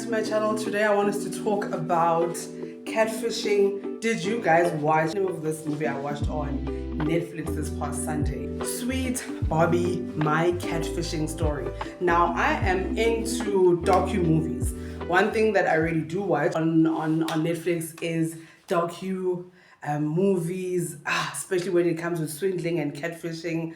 to my channel. Today I want us to talk about catfishing. Did you guys watch the name of this movie I watched on Netflix this past Sunday? Sweet Bobby, my catfishing story. Now I am into docu-movies. One thing that I really do watch on Netflix is movies, especially when it comes with swindling and catfishing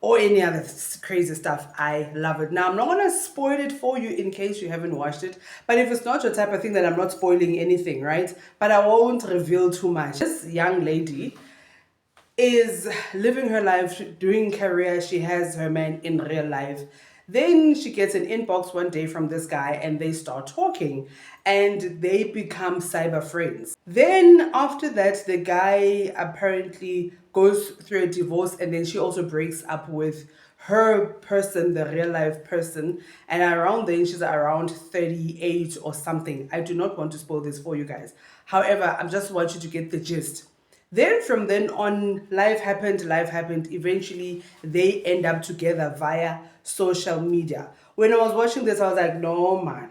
or any other crazy stuff. I love it. Now, I'm not going to spoil it for you in case you haven't watched it, but if it's not your type, I think that I'm not spoiling anything, right? But I won't reveal too much. This young lady is living her life, doing career. She has her man in real life. Then she gets an inbox one day from this guy and they start talking and they become cyber friends. Then after that, the guy apparently goes through a divorce and then she also breaks up with her person, the real life person. And around then she's around 38 or something. I do not want to spoil this for you guys. However, I just want you to get the gist. Then from then on, life happened. Eventually, they end up together via social media. When I was watching this, I was like, no, man.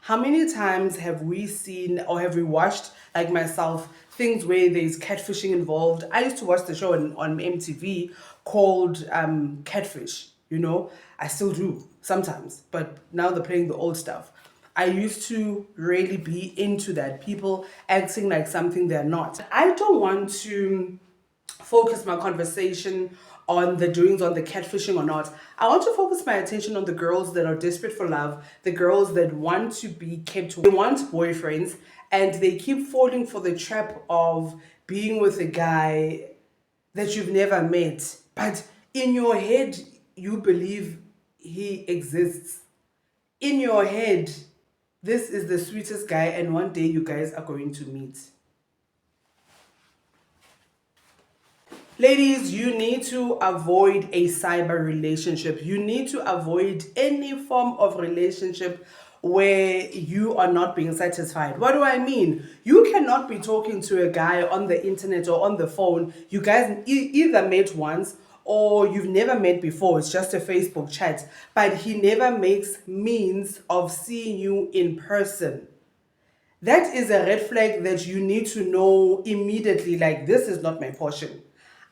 How many times have we seen or have we watched, like myself, things where there's catfishing involved? I used to watch the show on MTV called Catfish, I still do sometimes, but now they're playing the old stuff. I used to really be into that. People acting like something they're not. I don't want to focus my conversation on the doings on the catfishing or not. I want to focus my attention on the girls that are desperate for love, the girls that want to be kept, they want boyfriends, and they keep falling for the trap of being with a guy that you've never met. But in your head, you believe he exists. In your head, this is the sweetest guy, and one day you guys are going to meet. Ladies, you need to avoid a cyber relationship. You need to avoid any form of relationship where you are not being satisfied. What do I mean? You cannot be talking to a guy on the internet or on the phone. You guys either met once or you've never met before. It's just a Facebook chat, but he never makes means of seeing you in person. That is a red flag that you need to know immediately, like, this is not my portion.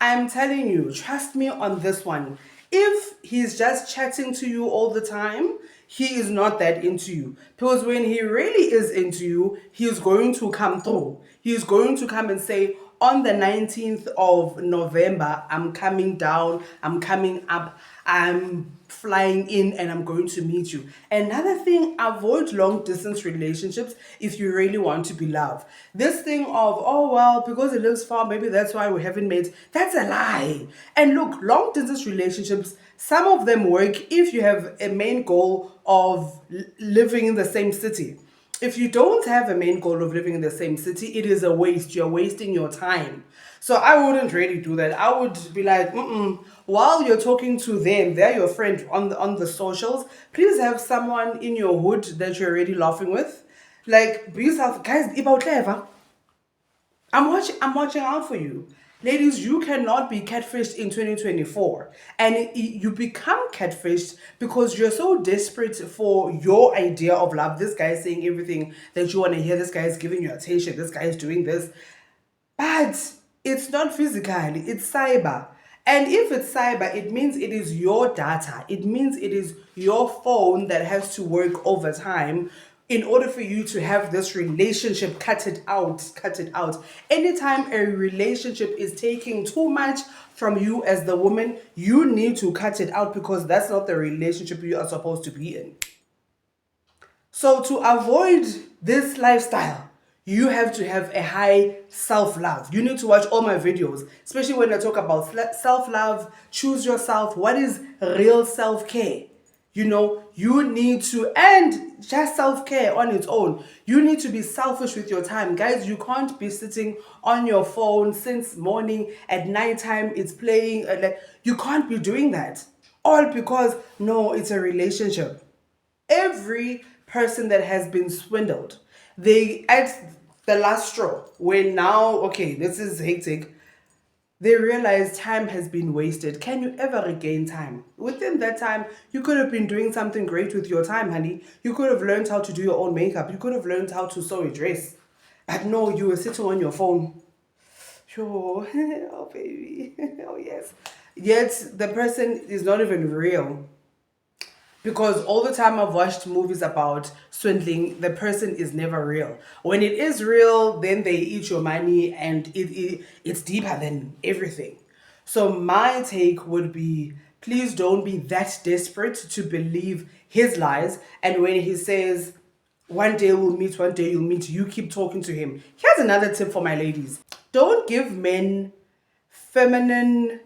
I'm telling you, trust me on this one. If he's just chatting to you all the time, he is not that into you. Because when he really is into you, he is going to come through. He is going to come and say, on the 19th of November, I'm coming down, I'm coming up, I'm flying in, and I'm going to meet you. Another thing, avoid long distance relationships if you really want to be loved. This thing of, oh, well, because it lives far, maybe that's why we haven't met. That's a lie. And look, long distance relationships, some of them work if you have a main goal of living in the same city. If you don't have a main goal of living in the same city, it is a waste. You're wasting your time. So I wouldn't really do that. I would be like, while you're talking to them, they're your friend on the socials, please have someone in your hood that you're already laughing with. Like, be yourself. Guys, about clever. I'm watching out for you. Ladies, you cannot be catfished in 2024. And you become catfished because you're so desperate for your idea of love. This guy is saying everything that you want to hear. This guy is giving you attention. This guy is doing this. But it's not physical. It's cyber. And if it's cyber, it means it is your data. It means it is your phone that has to work over time in order for you to have this relationship. Cut it out. Anytime a relationship is taking too much from you as the woman, you need to cut it out, because that's not the relationship you are supposed to be in. So to avoid this lifestyle, you have to have a high self-love. You need to watch all my videos, especially when I talk about self-love, choose yourself, what is real self-care. You need to, and just self-care on its own. You need to be selfish with your time. Guys, you can't be sitting on your phone since morning, at nighttime it's playing. You can't be doing that. All because, no, it's a relationship. Every person that has been swindled, they at the last straw, when now, okay, this is hectic. they realize time has been wasted. Can you ever regain time? Within that time, you could have been doing something great with your time, honey. You could have learned how to do your own makeup. You could have learned how to sew a dress. But no, you were sitting on your phone. Sure. Oh, baby. Oh, yes. Yet the person is not even real. Because all the time I've watched movies about swindling, the person is never real. When it is real, then they eat your money, and it's deeper than everything. So my take would be, please don't be that desperate to believe his lies. And when he says, one day we'll meet, one day you'll meet, you keep talking to him. Here's another tip for my ladies. Don't give men feminine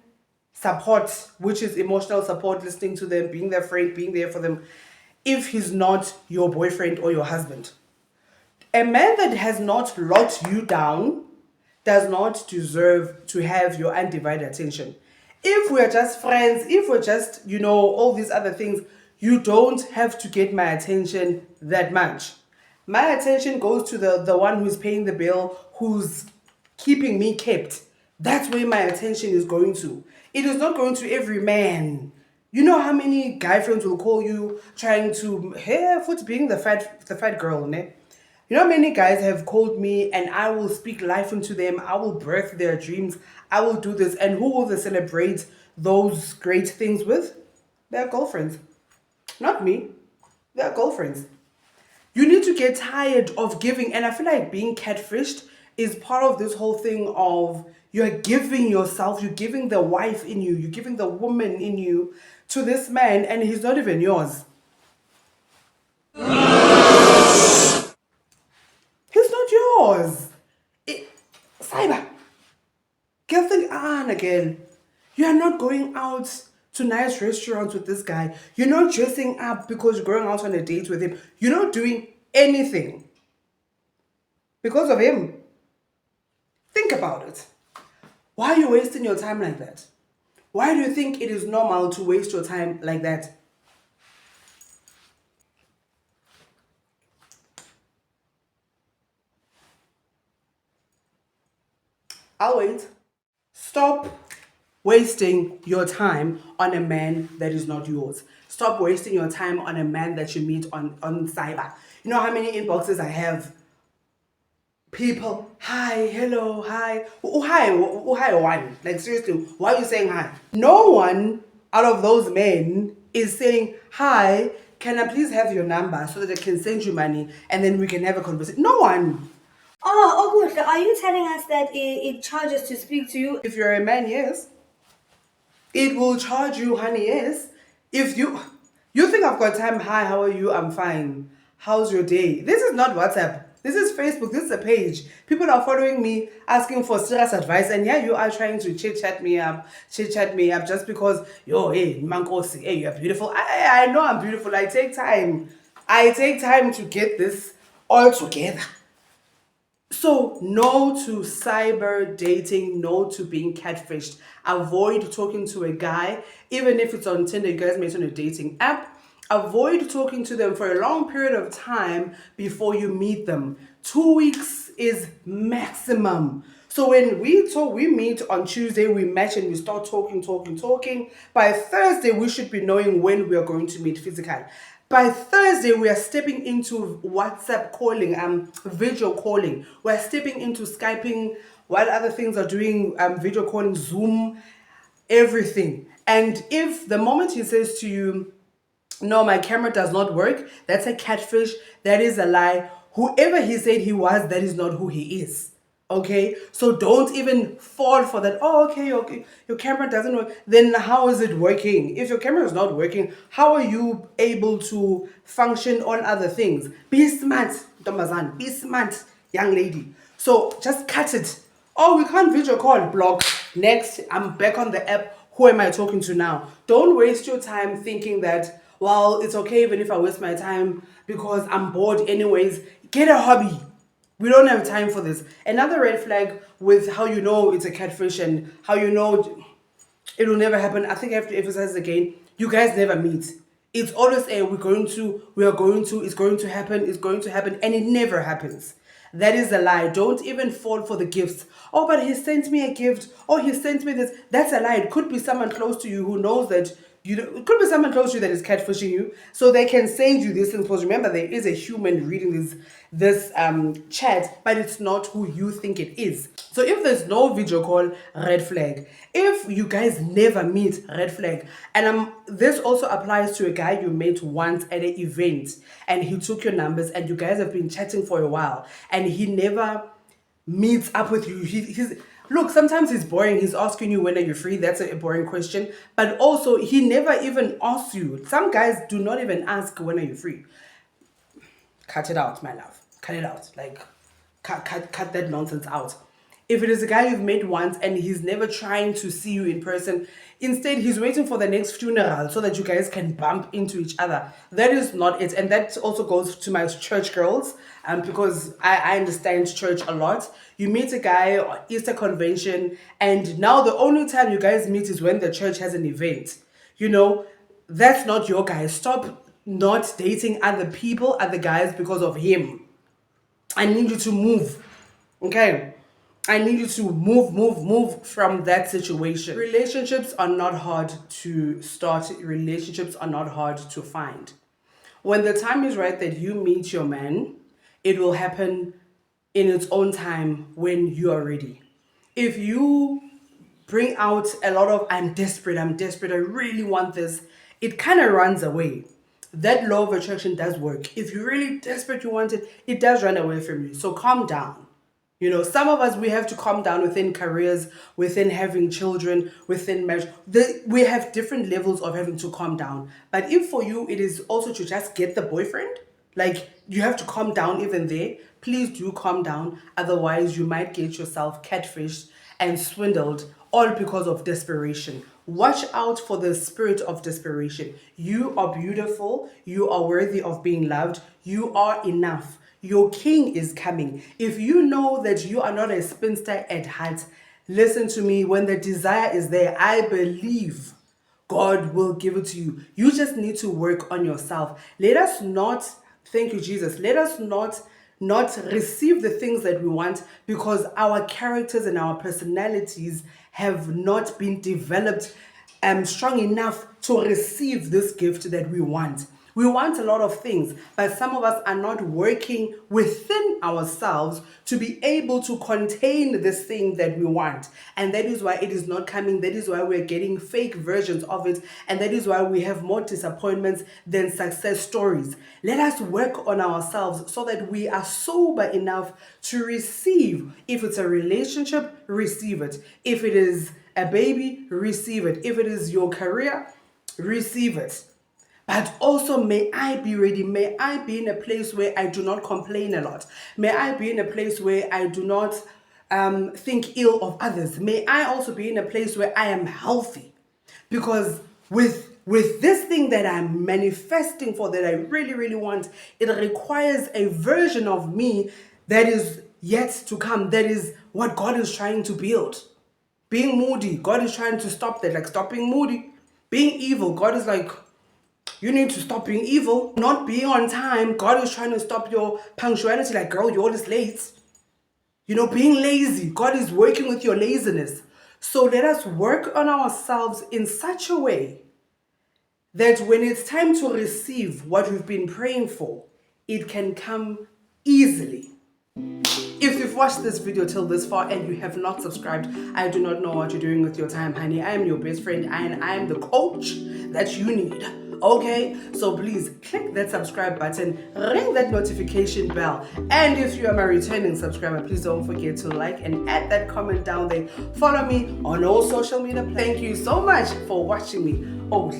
support, which is emotional support, listening to them, being their friend, being there for them, if he's not your boyfriend or your husband. A man that has not locked you down does not deserve to have your undivided attention. If we're just friends, if we're just, all these other things, you don't have to get my attention that much. My attention goes to the one who's paying the bill, who's keeping me kept. That's where my attention is going to. It is not going to every man. You know how many guy friends will call you trying to, hey, foot being the fat girl, ne? You know how many guys have called me and I will speak life into them. I will birth their dreams. I will do this. And who will they celebrate those great things with? Their girlfriends. Not me. Their girlfriends. You need to get tired of giving. And I feel like being catfished is part of this whole thing of you're giving yourself, you're giving the wife in you, you're giving the woman in you to this man, and he's not even yours. He's not yours. Cyber. Girl, think, Nagel. You are not going out to nice restaurants with this guy. You're not dressing up because you're going out on a date with him. You're not doing anything because of him. Think about it. Why are you wasting your time like that? Why do you think it is normal to waste your time like that? I'll wait. Stop wasting your time on a man that is not yours. Stop wasting your time on a man that you meet on cyber. You know how many inboxes I have? People, hi, hello, hi. Hi, hi, one. Like, seriously, why are you saying hi? No one out of those men is saying, hi, can I please have your number so that I can send you money and then we can have a conversation? No one. Oh, good. Are you telling us that it charges to speak to you? If you're a man, yes. It will charge you, honey, yes. If you think I've got time, hi, how are you? I'm fine. How's your day? This is not WhatsApp. This is Facebook. This is a page. People are following me, asking for serious advice, and yeah, you are trying to chit chat me up just because hey, Mankosi, hey, you're beautiful. I know I'm beautiful. I take time. I take time to get this all together. So, no to cyber dating, no to being catfished. Avoid talking to a guy, even if it's on Tinder, you guys met on a dating app. Avoid talking to them for a long period of time before you meet them. 2 weeks is maximum. So when we talk, we meet on Tuesday, we match and we start talking. By Thursday, we should be knowing when we are going to meet physically. By Thursday, we are stepping into WhatsApp calling, video calling. We're stepping into Skyping, while other things are doing video calling, Zoom, everything. And if the moment he says to you, no, my camera does not work, that's a catfish, that is a lie. Whoever he said he was, that is not who he is. Okay, so don't even fall for that. Oh, okay, your camera doesn't work. Then how is it working? If your camera is not working, how are you able to function on other things? Be smart, Domazan. Be smart, young lady. So just cut it. Oh, we can't video call. Block. Next, I'm back on the app. Who am I talking to now? Don't waste your time thinking that, well, it's okay even if I waste my time because I'm bored anyways. Get a hobby. We don't have time for this. Another red flag with how you know it's a catfish and how you know it will never happen. I think I have to emphasize again, you guys never meet. It's always a we are going to, it's going to happen, and it never happens. That is a lie. Don't even fall for the gifts. Oh, but he sent me a gift. Oh, he sent me this. That's a lie. It could be someone close to you who knows that it could be someone close to you that is catfishing you, so they can send you this thing. Because remember, there is a human reading this chat, but it's not who you think it is. So if there's no video call, red flag. If you guys never meet, red flag. And this also applies to a guy you met once at an event, and he took your numbers, and you guys have been chatting for a while, and he never meets up with you. He's look, sometimes he's boring. He's asking you when are you free. That's a boring question. But also, he never even asks you. Some guys do not even ask when are you free. Cut it out, my love. Cut it out. Like, cut that nonsense out. If it is a guy you've met once and he's never trying to see you in person, instead he's waiting for the next funeral so that you guys can bump into each other. That is not it. And that also goes to my church girls, because I understand church a lot. You meet a guy or Easter convention, and now the only time you guys meet is when the church has an event. You know, that's not your guy. Stop not dating other people, other guys, because of him. I need you to move. Okay? I need you to move from that situation. Relationships are not hard to start. Relationships are not hard to find. When the time is right that you meet your man, it will happen in its own time when you are ready. If you bring out a lot of I'm desperate, I really want this, it kind of runs away. That law of attraction does work. If you're really desperate, you want it, it does run away from you. So calm down. You know, some of us, we have to calm down within careers, within having children, within marriage. We have different levels of having to calm down. But if for you, it is also to just get the boyfriend, like you have to calm down even there, please do calm down. Otherwise, you might get yourself catfished and swindled, all because of desperation. Watch out for the spirit of desperation. You are beautiful. You are worthy of being loved. You are enough. Your king is coming. If you know that you are not a spinster at heart, listen to me. When the desire is there, I believe God will give it to you. You just need to work on yourself. Let us not, thank you, Jesus. Let us not receive the things that we want because our characters and our personalities have not been developed strong enough to receive this gift that we want. We want a lot of things, but some of us are not working within ourselves to be able to contain this thing that we want. And that is why it is not coming. That is why we're getting fake versions of it. And that is why we have more disappointments than success stories. Let us work on ourselves so that we are sober enough to receive. If it's a relationship, receive it. If it is a baby, receive it. If it is your career, receive it. But also, may I be ready. May I be in a place where I do not complain a lot. May I be in a place where I do not think ill of others. May I also be in a place where I am healthy. Because with this thing that I'm manifesting for, that I really, really want, it requires a version of me that is yet to come. That is what God is trying to build. Being moody, God is trying to stop that. Like, stop being moody. Being evil, God is like, you need to stop being evil. Not being on time, God is trying to stop your punctuality. Like, girl, you're always late. You know, being lazy, God is working with your laziness. So let us work on ourselves in such a way that when it's time to receive what we've been praying for, it can come easily. If you've watched this video till this far and you have not subscribed, I do not know what you're doing with your time, honey. I am your best friend and I am the coach that you need. Okay, so please click that subscribe button, ring that notification bell, and if you are my returning subscriber, please don't forget to like and add that comment down there. Follow me on all social media. Thank you so much for watching me. Oh,